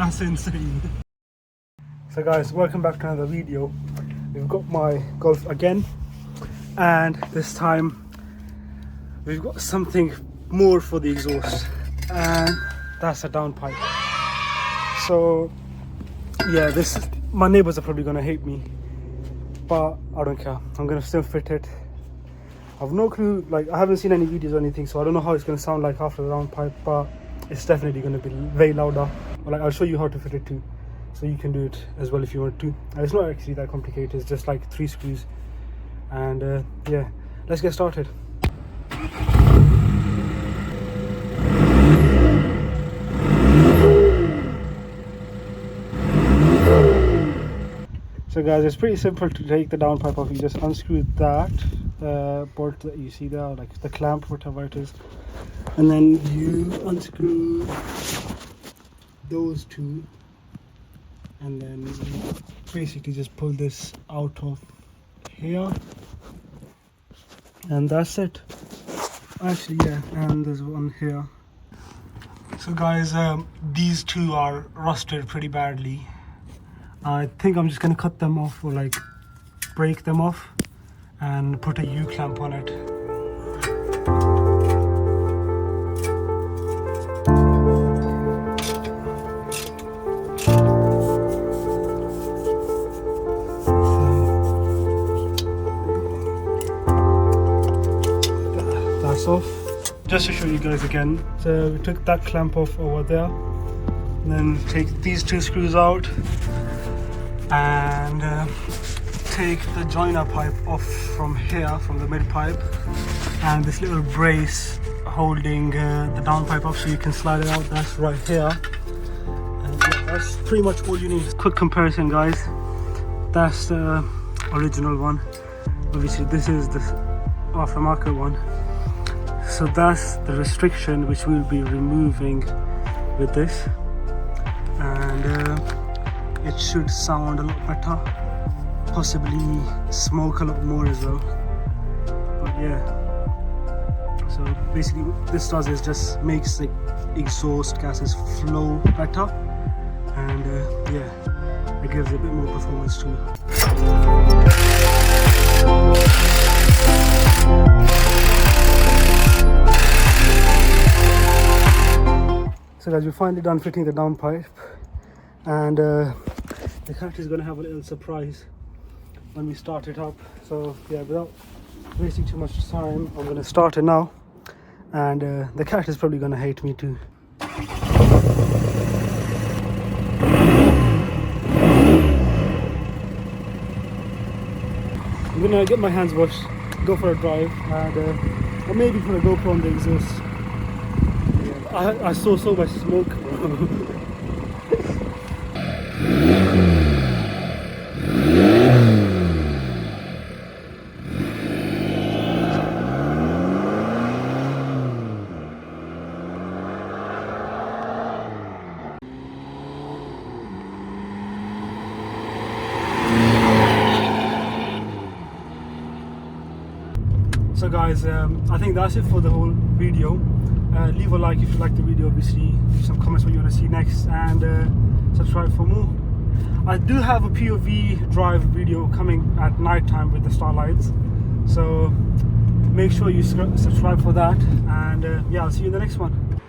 That's insane. So guys, welcome back to another video. We've got my Golf again, and this time we've got something more for the exhaust, and that's a downpipe. So yeah, my neighbors are probably gonna hate me, but I don't care. I'm gonna still fit it. I've no clue, like I haven't seen any videos or anything, so I don't know how it's gonna sound like after the downpipe, but it's definitely gonna be way louder. But like, I'll show you how to fit it too, so you can do it as well if you want to. And it's not actually that complicated, it's just like 3 screws. And yeah, let's get started. So guys, it's pretty simple to take the downpipe off. You just unscrew that bolt that you see there, like the clamp, whatever it is, and then you unscrew those two, and then basically just pull this out of here, and that's it. Actually, yeah, and there's one here. So guys, these two are rusted pretty badly. I think I'm just gonna cut them off, or like break them off and put a U-clamp on it. That's off. Just to show you guys again, so we took that clamp off over there, and then take these 2 screws out, and take the joiner pipe off from here, from the mid pipe, and this little brace holding the downpipe up so you can slide it out, that's right here. And yeah, that's pretty much all you need. Quick comparison guys, that's the original one, obviously this is the aftermarket one. So that's the restriction which we'll be removing with this, and it should sound a lot better, possibly smoke a lot more as well. But yeah, so basically what this does is just makes the exhaust gases flow better, and yeah, it gives a bit more performance too. So guys, we finally done fitting the downpipe, and the cat is going to have a little surprise when we start it up. So yeah, without wasting too much time, I'm going to start it now, and the cat is probably going to hate me too. I'm going to get my hands washed, go for a drive, and or maybe put a GoPro on the exhaust. Yeah, I saw so much smoke. So guys, I think that's it for the whole video. Leave a like if you like the video, obviously, some comments what you want to see next, and subscribe for more. I do have a POV drive video coming at night time with the starlights, so make sure you subscribe for that, and yeah, I'll see you in the next one.